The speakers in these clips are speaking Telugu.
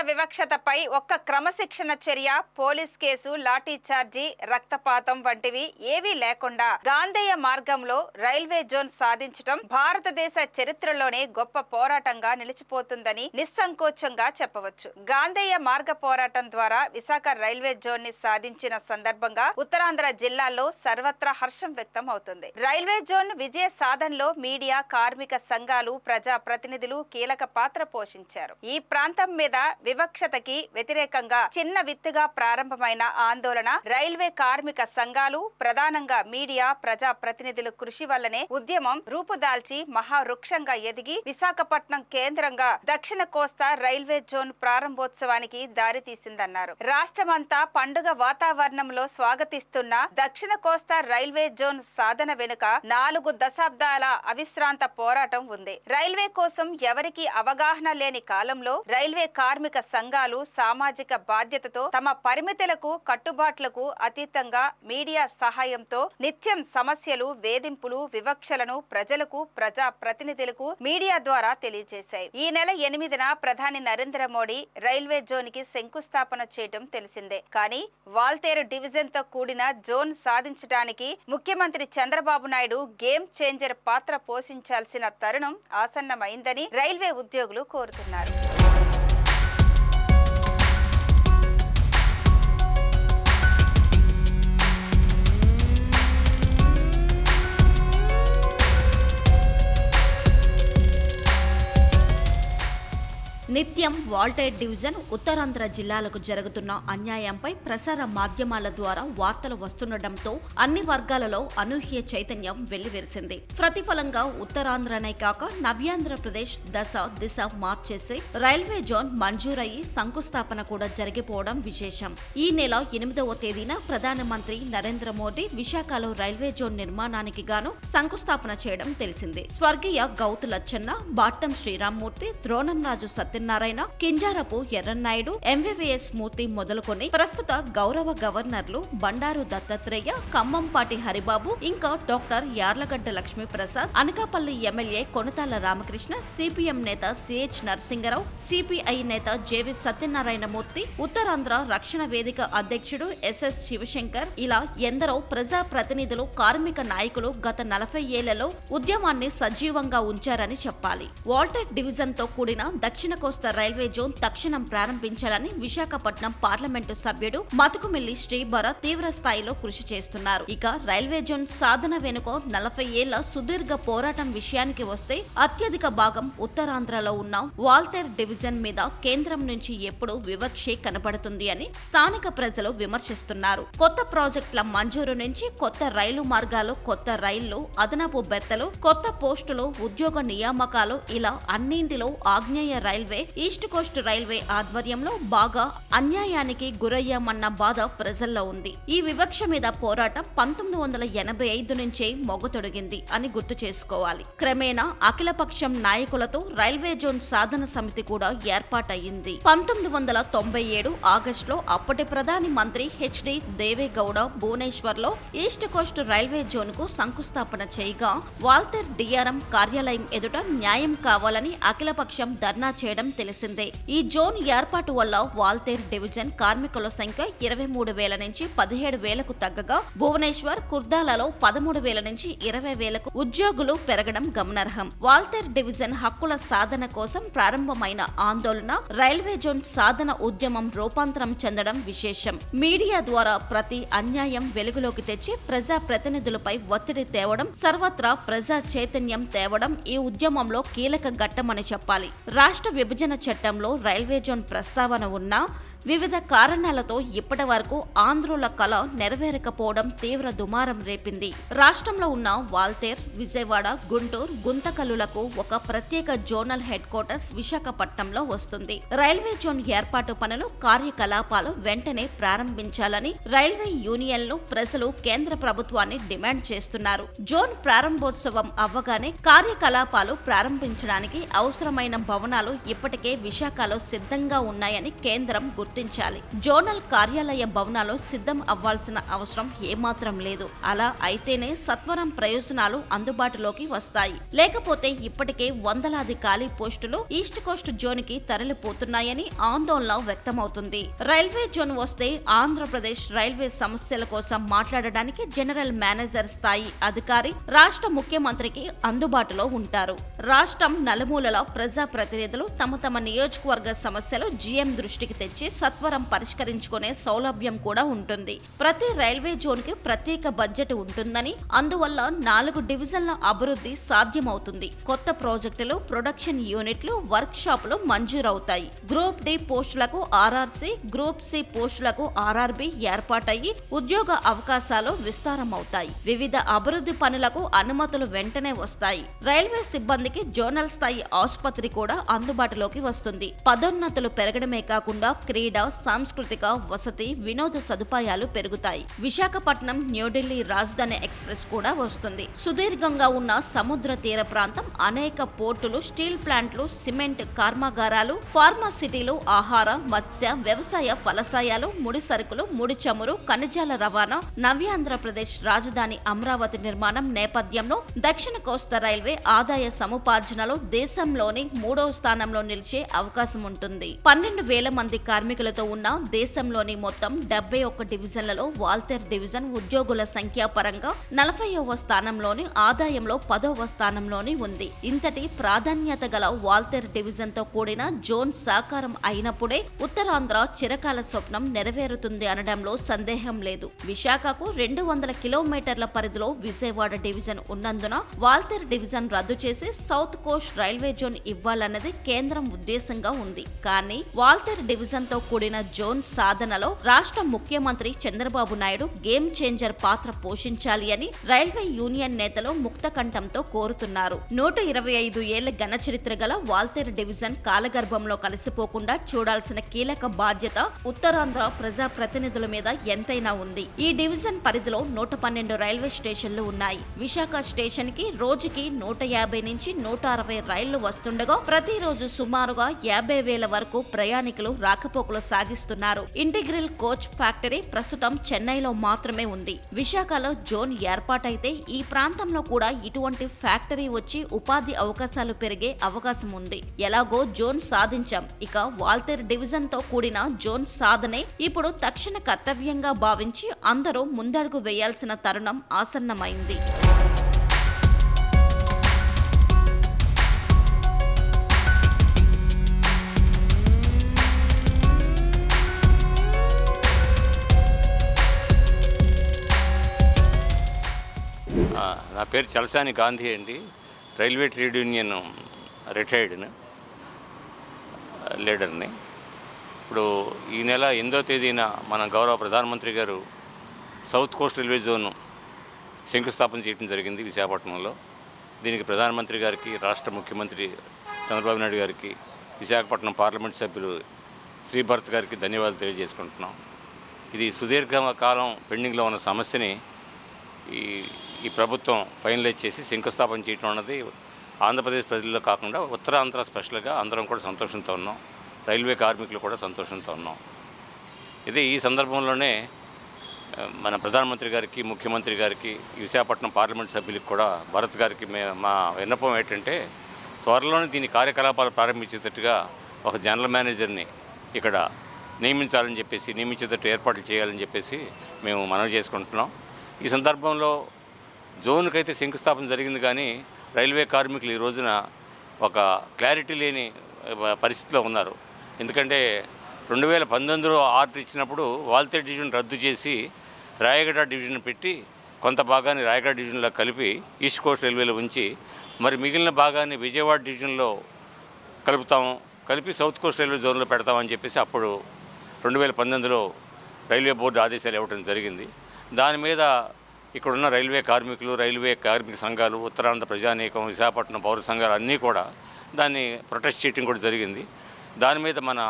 వివక్షతపై ఒక్క క్రమశిక్షణ చర్య, పోలీస్ కేసు, లాఠీ చార్జీ, రక్తపాతం వంటివి ఏవీ లేకుండా గాంధేయ మార్గంలో రైల్వే జోన్ సాధించడం భారతదేశ చరిత్రలోనే గొప్ప పోరాటంగా నిలిచిపోతుందని నిస్సంకోచంగా చెప్పవచ్చు. గాంధేయ మార్గ పోరాటం ద్వారా విశాఖ రైల్వే జోన్ ని సాధించిన సందర్భంగా ఉత్తరాంధ్ర జిల్లాల్లో సర్వత్రా హర్షం వ్యక్తం అవుతుంది. రైల్వే జోన్ విజయ సాధనలో మీడియా, కార్మిక సంఘాలు, ప్రజా ప్రతినిధులు కీలక పాత్ర పోషించారు. ఈ ప్రాంతం మీద వివక్షతకి వ్యతిరేకంగా చిన్న విత్తుగా ప్రారంభమైన ఆందోళన రైల్వే కార్మిక సంఘాలు, ప్రధానంగా మీడియా, ప్రజా ప్రతినిధుల కృషి వల్లనే ఉద్యమం రూపుదాల్చి మహావృక్షంగా ఎదిగి విశాఖపట్నం కేంద్రంగా దక్షిణ కోస్తా రైల్వే జోన్ ప్రారంభోత్సవానికి దారితీసిందన్నారు. రాష్ట్రమంతా పండుగ వాతావరణంలో స్వాగతిస్తున్న దక్షిణ కోస్తా రైల్వే జోన్ సాధన వెనుక 4 దశాబ్దాల అవిశ్రాంత పోరాటం ఉంది. రైల్వే కోసం ఎవరికీ అవగాహన లేని కాలంలో రైల్వే కార్మిక సంఘాలు సామాజిక బాధ్యతతో తమ పరిమితులకు, కట్టుబాట్లకు అతీతంగా మీడియా సహాయంతో నిత్యం సమస్యలు, వేధింపులు, వివక్షలను ప్రజలకు, ప్రజా ప్రతినిధులకు మీడియా ద్వారా తెలియజేశాయి. ఈ నెల 8న ప్రధాని నరేంద్ర మోడీ రైల్వే జోన్ కి శంకుస్థాపన చేయడం తెలిసిందే. కానీ వాల్తేరు డివిజన్ తో కూడిన జోన్ సాధించడానికి ముఖ్యమంత్రి చంద్రబాబు నాయుడు గేమ్ చేంజర్ పాత్ర పోషించాల్సిన తరుణం ఆసన్నమైందని రైల్వే ఉద్యోగులు కోరుతున్నారు. నిత్యం వాల్టేర్ డివిజన్, ఉత్తరాంధ్ర జిల్లాలకు జరుగుతున్న అన్యాయంపై ప్రసార మాధ్యమాల ద్వారా వార్తలు వస్తుండటంతో అన్ని వర్గాలలో అనూహ్య చైతన్యం వెల్లివిరిసింది. ప్రతిఫలంగా ఉత్తరాంధ్రనే కాక నవ్యాంధ్రప్రదేశ్ దిశ మార్చేసి రైల్వే జోన్ మంజూరయ్యి శంకుస్థాపన కూడా జరిగిపోవడం విశేషం. ఈ నెల 8వ తేదీన ప్రధానమంత్రి నరేంద్ర మోడీ విశాఖలో రైల్వే జోన్ నిర్మాణానికి గాను శంకుస్థాపన చేయడం తెలిసిందే. స్వర్గీయ గౌతు లచ్చన్న, బాట్టం శ్రీరామ్మూర్తి, ద్రోణంరాజు సత్యనారాయణ, కింజారపు ఎర్రన్నాయుడు, ఎంవీవీఎస్ మూర్తి మొదలుకొని ప్రస్తుత గౌరవ గవర్నర్లు బండారు దత్తాత్రేయ, ఖమ్మంపాటి హరిబాబు, ఇంకా doctor Yarlagadda Lakshmi Prasad, Anakapalli MLA Konathala Ramakrishna, CPM నేత సిహెచ్ నరసింగరావు, సిపిఐ నేత జేవి సత్యనారాయణమూర్తి, ఉత్తరాంధ్ర రక్షణ వేదిక అధ్యక్షుడు ఎస్ఎస్ శివశంకర్, ఇలా ఎందరో ప్రజా ప్రతినిధులు, కార్మిక నాయకులు గత 40 ఏళ్లలో ఉద్యమాన్ని సజీవంగా ఉంచారని చెప్పాలి. వాల్టేర్ డివిజన్ తో కూడిన దక్షిణ కోస్తా రైల్వే జోన్ తక్షణం ప్రారంభించాలని విశాఖపట్నం పార్లమెంటు సభ్యుడు మతుకుమిల్లి శ్రీభరత్ తీవ్ర స్థాయిలో కృషి చేస్తున్నారు. ఇక రైల్వే జోన్ సాధన వెనుక 40 ఏళ్ల సుదీర్ఘ పోరాటం విషయానికి వస్తే అత్యధిక భాగం ఉత్తరాంధ్రలో ఉన్న వాల్తేర్ డివిజన్ మీద కేంద్రం నుంచి ఎప్పుడూ వివక్షే కనబడుతుంది అని స్థానిక ప్రజలు విమర్శిస్తున్నారు. కొత్త ప్రాజెక్టుల మంజూరు నుంచి కొత్త రైలు మార్గాలు, కొత్త రైళ్లు, అదనపు బెర్తలు, కొత్త పోస్టులు, ఉద్యోగ నియామకాలు, ఇలా అన్నింటిలో ఆగ్నేయ రైల్వే, ఈస్ట్ కోస్ట్ రైల్వే ఆధ్వర్యంలో బాగా అన్యాయానికి గురయ్యామన్న బాధ ప్రజల్లో ఉంది. ఈ వివక్ష మీద పోరాటం 1985 నుంచే మొగతొడిగింది అని గుర్తు చేసుకోవాలి. క్రమేణా అఖిలపక్షం నాయకులతో రైల్వే జోన్ సాధన సమితి కూడా ఏర్పాటయ్యింది. 1997 ఆగస్టులో అప్పటి ప్రధాని మంత్రి హెచ్డి దేవేగౌడ భువనేశ్వర్లో ఈస్ట్ కోస్ట్ రైల్వే జోన్ కు శంకుస్థాపన చేయగా వాల్తేర్ డిఆర్ఎం కార్యాలయం ఎదుట న్యాయం కావాలని అఖిలపక్షం ధర్నా చేయడం తెలిసిందే. ఈ జోన్ ఏర్పాటు వల్ల వాల్తేర్ డివిజన్ కార్మికుల సంఖ్య 23,000 నుంచి 17,000కు తగ్గగా భువనేశ్వర్, కుర్దాలలో 13,000 నుంచి 20,000కు ఉద్యోగులు పెరగడం గమనార్హం. వాల్తేర్ డివిజన్ హక్కుల సాధన కోసం ప్రారంభమైన ఆందోళన రైల్వే జోన్ సాధన ఉద్యమం రూపాంతరం చెందడం విశేషం. మీడియా ద్వారా ప్రతి అన్యాయం వెలుగులోకి తెచ్చి ప్రజా ప్రతినిధులపై ఒత్తిడి తేవడం, సర్వత్రా ప్రజా చైతన్యం తేవడం ఈ ఉద్యమంలో కీలక ఘట్టమని చెప్పాలి. రాష్ట్ర విభజన చట్టంలో రైల్వే జోన్ ప్రస్తావన ఉన్నా వివిధ కారణాలతో ఇప్పటి వరకు ఆంధ్రుల కళ నెరవేరకపోవడం తీవ్ర దుమారం రేపింది. రాష్ట్రంలో ఉన్న వాల్తేర్, విజయవాడ, గుంటూరు, గుంతకల్లులకు ఒక ప్రత్యేక జోనల్ హెడ్ క్వార్టర్స్ విశాఖపట్నంలో వస్తుంది. రైల్వే జోన్ ఏర్పాటు పనులు, కార్యకలాపాలు వెంటనే ప్రారంభించాలని రైల్వే యూనియన్లు, ప్రజలు కేంద్ర ప్రభుత్వాన్ని డిమాండ్ చేస్తున్నారు. జోన్ ప్రారంభోత్సవం అవ్వగానే కార్యకలాపాలు ప్రారంభించడానికి అవసరమైన భవనాలు ఇప్పటికే విశాఖలో సిద్ధంగా ఉన్నాయని కేంద్రం గుర్తు గుర్తించాలి. జోనల్ కార్యాలయ భవనాలు సిద్ధం అవ్వాల్సిన అవసరం ఏమాత్రం లేదు. అలా అయితేనే సత్వరం ప్రయోజనాలు అందుబాటులోకి వస్తాయి. లేకపోతే ఇప్పటికే వందలాది ఖాళీ పోస్టులు ఈస్ట్ కోస్ట్ జోన్ కి తరలిపోతున్నాయని ఆందోళన వ్యక్తమవుతుంది. రైల్వే జోన్ వస్తే ఆంధ్రప్రదేశ్ రైల్వే సమస్యల కోసం మాట్లాడడానికి జనరల్ మేనేజర్ స్థాయి అధికారి రాష్ట్ర ముఖ్యమంత్రికి అందుబాటులో ఉంటారు. రాష్ట్రం నలుమూలల ప్రజా ప్రతినిధులు తమ తమ నియోజకవర్గ సమస్యలు జీఎం దృష్టికి తెచ్చి సత్వరం పరిష్కరించుకునే సౌలభ్యం కూడా ఉంటుంది. ప్రతి రైల్వే జోన్ కి ప్రత్యేక బడ్జెట్ ఉంటుందని, అందువల్ల 4 డివిజన్ల అభివృద్ధి సాధ్యమవుతుంది. కొత్త ప్రాజెక్టులు, ప్రొడక్షన్ యూనిట్లు, వర్క్ షాపులు మంజూరవుతాయి. గ్రూప్ డి పోస్టులకు ఆర్ఆర్సీ, గ్రూప్ సి పోస్టులకు ఆర్ఆర్బి ఏర్పాటయ్యి ఉద్యోగ అవకాశాలు విస్తారమవుతాయి. వివిధ అభివృద్ధి పనులకు అనుమతులు వెంటనే వస్తాయి. రైల్వే సిబ్బందికి జోనల్ స్థాయి ఆసుపత్రి కూడా అందుబాటులోకి వస్తుంది. పదోన్నతులు పెరగడమే కాకుండా క్రీడా, సాంస్కృతిక, వసతి, వినోద సదుపాయాలు పెరుగుతాయి. విశాఖపట్నం న్యూఢిల్లీ రాజధాని ఎక్స్ప్రెస్ కూడా వస్తుంది. సుదీర్ఘంగా ఉన్న సముద్ర తీర ప్రాంతం, అనేక పోర్టులు, స్టీల్ ప్లాంట్లు, సిమెంట్ కర్మాగారాలు, ఫార్మాసిటీలు, ఆహార, మత్స్య, వ్యవసాయ ఫలసాయాలు, ముడి సరుకులు, ముడి చమురు, ఖనిజాల రవాణా, నవ్యాంధ్రప్రదేశ్ రాజధాని అమరావతి నిర్మాణం నేపథ్యంలో దక్షిణ కోస్తా రైల్వే ఆదాయ సముపార్జనలో దేశంలోని 3వ స్థానంలో నిలిచే అవకాశం ఉంటుంది. 12,000 మంది కార్మికులతో ఉన్న దేశంలోని మొత్తం 71 డివిజన్లలో వాల్తేర్ డివిజన్ ఉద్యోగుల సంఖ్యా పరంగా 40వ స్థానంలోని, ఆదాయంలో 10వ స్థానంలోని ఉంది. ఇంతటి ప్రాధాన్యత గల వాల్తేర్ డివిజన్ తో కూడిన జోన్ సాకారం అయినప్పుడే ఉత్తరాంధ్ర చిరకాల స్వప్నం నెరవేరుతుంది అనడంలో సందేహం లేదు. విశాఖకు 200 కిలోమీటర్ల పరిధిలో విజయవాడ డివిజన్ ఉన్నందున వాల్తేర్ డివిజన్ రద్దు చేసి సౌత్ కోస్ట్ రైల్వే జోన్ ఇవ్వాలన్నది కేంద్రం ఉద్దేశంగా ఉంది. కానీ వాల్తేర్ డివిజన్ తో కూడిన జోన్ సాధనలో రాష్ట్ర ముఖ్యమంత్రి చంద్రబాబు నాయుడు గేమ్ చేంజర్ పాత్ర పోషించాలి అని రైల్వే యూనియన్ నేతలు ముక్తకంఠంతో కోరుతున్నారు. 125 ఏళ్ల ఘన చరిత్ర గల వాల్తేర్ డివిజన్ కాలగర్భంలో కలిసిపోకుండా చూడాల్సిన కీలక బాధ్యత ఉత్తరాంధ్ర ప్రజా ప్రతినిధుల మీద ఎంతైనా ఉంది. ఈ డివిజన్ పరిధిలో 112 రైల్వే స్టేషన్లు ఉన్నాయి. విశాఖ స్టేషన్ కి రోజుకి 150 నుంచి 160 రైళ్లు వస్తుండగా ప్రతిరోజు సుమారుగా 50,000 వరకు ప్రయాణికులు రాకపోకలు సాగిస్తున్నారు. ఇంటిగ్రల్ కోచ్ ఫ్యాక్టరీ ప్రస్తుతం చెన్నైలో మాత్రమే ఉంది. విశాఖలో జోన్ ఏర్పాటైతే ఈ ప్రాంతంలో కూడా ఇటువంటి ఫ్యాక్టరీ వచ్చి ఉపాధి అవకాశాలు పెరిగే అవకాశం ఉంది. ఎలాగో జోన్ సాధించాం, ఇక వాల్తేర్ డివిజన్ తో కూడిన జోన్ సాధనే ఇప్పుడు తక్షణ కర్తవ్యంగా భావించి అందరూ ముందడుగు వేయాల్సిన తరుణం ఆసన్నమైంది. నా పేరు చలసాని గాంధీ అండి. రైల్వే ట్రేడ్ యూనియన్ రిటైర్డ్ లీడర్ని. ఇప్పుడు ఈ నెల 8వ తేదీన మన గౌరవ ప్రధానమంత్రి గారు సౌత్ కోస్ట్ రైల్వే జోన్ శంకుస్థాపన చేయడం జరిగింది విశాఖపట్నంలో. దీనికి ప్రధానమంత్రి గారికి, రాష్ట్ర ముఖ్యమంత్రి చంద్రబాబు నాయుడు గారికి, విశాఖపట్నం పార్లమెంట్ సభ్యులు శ్రీభరత్ గారికి ధన్యవాదాలు తెలియజేసుకుంటున్నాం. ఇది సుదీర్ఘ కాలం పెండింగ్లో ఉన్న సమస్యని ఈ ప్రభుత్వం ఫైనలైజ్ చేసి శంకుస్థాపన చేయడం అన్నది ఆంధ్రప్రదేశ్ ప్రజల్లో కాకుండా ఉత్తరాంధ్ర స్పెషల్గా అందరం కూడా సంతోషంతో ఉన్నాం. రైల్వే కార్మికులు కూడా సంతోషంతో ఉన్నాం. ఇది ఈ సందర్భంలోనే మన ప్రధానమంత్రి గారికి, ముఖ్యమంత్రి గారికి, విశాఖపట్నం పార్లమెంట్ సభ్యులకు కూడా భరత్ గారికి మా విన్నపం ఏంటంటే త్వరలోనే దీని కార్యకలాపాలు ప్రారంభించేటట్టుగా ఒక జనరల్ మేనేజర్ని ఇక్కడ నియమించేటట్టు ఏర్పాట్లు చేయాలని చెప్పేసి మేము మనవి చేసుకుంటున్నాం. ఈ సందర్భంలో జోన్కైతే శంకుస్థాపన జరిగింది, కానీ రైల్వే కార్మికులు ఈ రోజున ఒక క్లారిటీ లేని పరిస్థితిలో ఉన్నారు. ఎందుకంటే 2019లో ఆర్డర్ ఇచ్చినప్పుడు వాల్తేర్ డివిజన్ రద్దు చేసి రాయగడ డివిజన్ పెట్టి కొంత భాగాన్ని రాయగడ డివిజన్లో కలిపి ఈస్ట్ కోస్ట్ రైల్వేలో ఉంచి మరి మిగిలిన భాగాన్ని విజయవాడ డివిజన్లో కలిపి సౌత్ కోస్ట్ రైల్వే జోన్లో పెడతామని చెప్పేసి అప్పుడు 2019లో రైల్వే బోర్డు ఆదేశాలు ఇవ్వడం జరిగింది. దాని మీద ఇక్కడున్న రైల్వే కార్మికులు, రైల్వే కార్మిక సంఘాలు, ఉత్తరాంధ్ర ప్రజానీకం, విశాఖపట్నం పౌర సంఘాలు అన్నీ కూడా దాన్ని ప్రొటెస్ట్ చేయడం కూడా జరిగింది. దాని మీద మన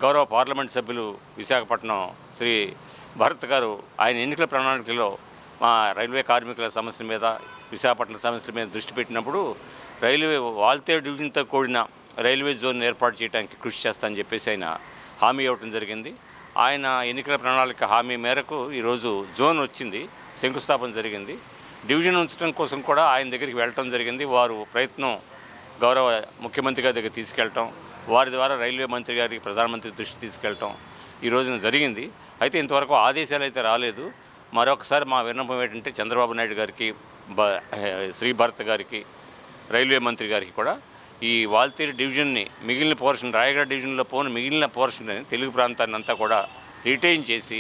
గౌరవ పార్లమెంట్ సభ్యులు విశాఖపట్నం శ్రీ భరత్ గారు ఆయన ఎన్నికల ప్రణాళికలో మా రైల్వే కార్మికుల సమస్యల మీద, విశాఖపట్నం సమస్యల మీద దృష్టి పెట్టినప్పుడు వాల్తేర్ డివిజన్తో కూడిన రైల్వే జోన్ ఏర్పాటు చేయడానికి కృషి చేస్తానని చెప్పేసి ఆయన హామీ ఇవ్వటం జరిగింది. ఆయన ఎన్నికల ప్రణాళిక హామీ మేరకు ఈరోజు జోన్ వచ్చింది, శంకుస్థాపన జరిగింది. డివిజన్ ఉంచడం కోసం కూడా ఆయన దగ్గరికి వెళ్ళటం జరిగింది. వారు ప్రయత్నం గౌరవ ముఖ్యమంత్రి గారి దగ్గర తీసుకెళ్ళటం, వారి ద్వారా రైల్వే మంత్రి గారికి ప్రధానమంత్రి దృష్టి తీసుకెళ్ళటం ఈ రోజున జరిగింది. అయితే ఇంతవరకు ఆదేశాలు అయితే రాలేదు. మరొకసారి మా విన్నపం ఏంటంటే చంద్రబాబు నాయుడు గారికి, శ్రీ భారత్ గారికి, రైల్వే మంత్రి గారికి కూడా ఈ వాల్తేరు డివిజన్ని మిగిలిన పోర్షన్, రాయగడ డివిజన్లో పోను మిగిలిన పోర్షన్ తెలుగు ప్రాంతాన్ని అంతా కూడా రిటైన్ చేసి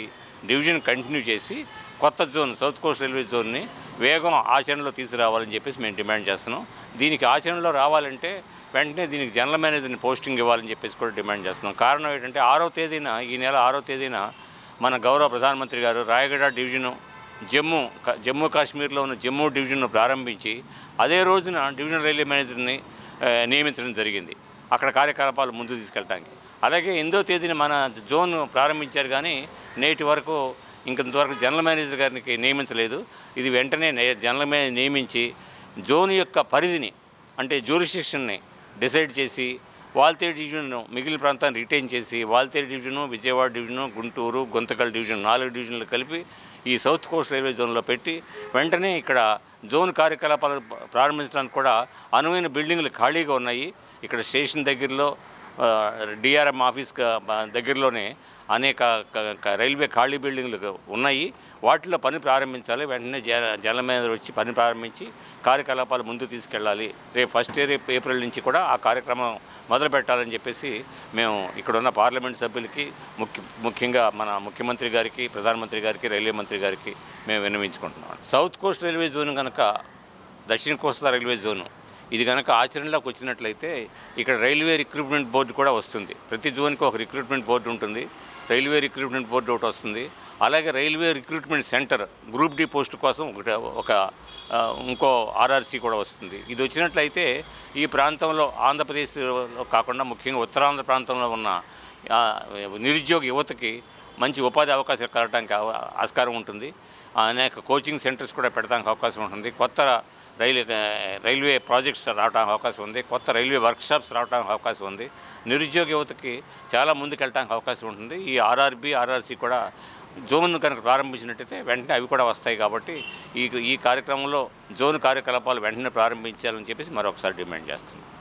డివిజన్ కంటిన్యూ చేసి కొత్త జోన్, సౌత్ కోస్ట్ రైల్వే జోన్ని వేగం ఆచరణలో తీసుకురావాలని చెప్పేసి మేము డిమాండ్ చేస్తున్నాం. దీనికి ఆచరణలో రావాలంటే వెంటనే దీనికి జనరల్ మేనేజర్ని పోస్టింగ్ ఇవ్వాలని చెప్పేసి కూడా డిమాండ్ చేస్తున్నాం. కారణం ఏంటంటే 6వ తేదీన, ఈ నెల 6వ తేదీన మన గౌరవ ప్రధానమంత్రి గారు రాయగడ డివిజను జమ్మూ కాశ్మీర్లో ఉన్న జమ్మూ డివిజన్ను ప్రారంభించి అదే రోజున డివిజనల్ రైల్వే మేనేజర్ని నియమించడం జరిగింది అక్కడ కార్యకలాపాలు ముందుకు తీసుకెళ్ళడానికి. అలాగే 8వ తేదీన మన జోన్ ప్రారంభించారు, కానీ నేటి వరకు ఇంతవరకు జనరల్ మేనేజర్ గారికి నియమించలేదు. ఇది వెంటనే జనరల్ మేనేజర్ నియమించి జోన్ యొక్క పరిధిని, అంటే జ్యూరిస్డిక్షన్ని డిసైడ్ చేసి వాల్తేరు డివిజన్ను మిగిలిన ప్రాంతాన్ని రిటైన్ చేసి Waltair division, Vijayawada division, Guntur, Guntakal division 4 డివిజన్లు కలిపి ఈ సౌత్ కోస్ట్ రైల్వే జోన్లో పెట్టి వెంటనే ఇక్కడ జోన్ కార్యకలాపాలు ప్రారంభించడానికి కూడా అనువైన బిల్డింగ్లు ఖాళీగా ఉన్నాయి. ఇక్కడ స్టేషన్ దగ్గరలో, డిఆర్ఎం ఆఫీస్ దగ్గరలోనే అనేక రైల్వే ఖాళీ బిల్డింగ్లు ఉన్నాయి. వాటిలో పని ప్రారంభించాలి. వెంటనే జనరల్ మేనేజర్ వచ్చి పని ప్రారంభించి కార్యకలాపాలు ముందుకు తీసుకెళ్ళాలి. రేపు ఫస్ట్ ఏప్రిల్ నుంచి కూడా ఆ కార్యక్రమం మొదలు పెట్టాలని చెప్పేసి మేము ఇక్కడున్న పార్లమెంట్ సభ్యులకి, ముఖ్యంగా మన ముఖ్యమంత్రి గారికి, ప్రధానమంత్రి గారికి, రైల్వే మంత్రి గారికి మేము విన్నవించుకుంటున్నాం. సౌత్ కోస్ట్ రైల్వే జోన్ కనుక, దక్షిణ కోస్తా రైల్వే జోను ఇది కనుక ఆచరణలోకి వచ్చినట్లయితే ఇక్కడ రైల్వే రిక్రూట్మెంట్ బోర్డు కూడా వస్తుంది. ప్రతి జోన్కి ఒక రిక్రూట్మెంట్ బోర్డు ఉంటుంది. రైల్వే రిక్రూట్మెంట్ బోర్డు ఒకటి వస్తుంది. అలాగే railway recruitment centre group D post కోసం ఇంకో ఆర్ఆర్సీ కూడా వస్తుంది. ఇది వచ్చినట్లయితే ఈ ప్రాంతంలో, ఆంధ్రప్రదేశ్లో కాకుండా ముఖ్యంగా ఉత్తరాంధ్ర ప్రాంతంలో ఉన్న నిరుద్యోగ యువతకి మంచి ఉపాధి అవకాశాలు కలగడానికి ఆస్కారం ఉంటుంది. అనేక కోచింగ్ సెంటర్స్ కూడా పెట్టడానికి అవకాశం ఉంటుంది. కొత్త రైల్వే ప్రాజెక్ట్స్ రావడానికి అవకాశం ఉంది. కొత్త రైల్వే వర్క్షాప్స్ రావడానికి అవకాశం ఉంది. నిరుద్యోగ యువతకి చాలా ముందుకెళ్ళడానికి అవకాశం ఉంటుంది. ఈ ఆర్ఆర్సీ కూడా జోన్ కనుక ప్రారంభించినట్టయితే వెంటనే అవి కూడా వస్తాయి. కాబట్టి ఈ కార్యక్రమంలో జోన్ కార్యకలాపాలు వెంటనే ప్రారంభించాలని చెప్పేసి మరొకసారి డిమాండ్ చేస్తున్నాం.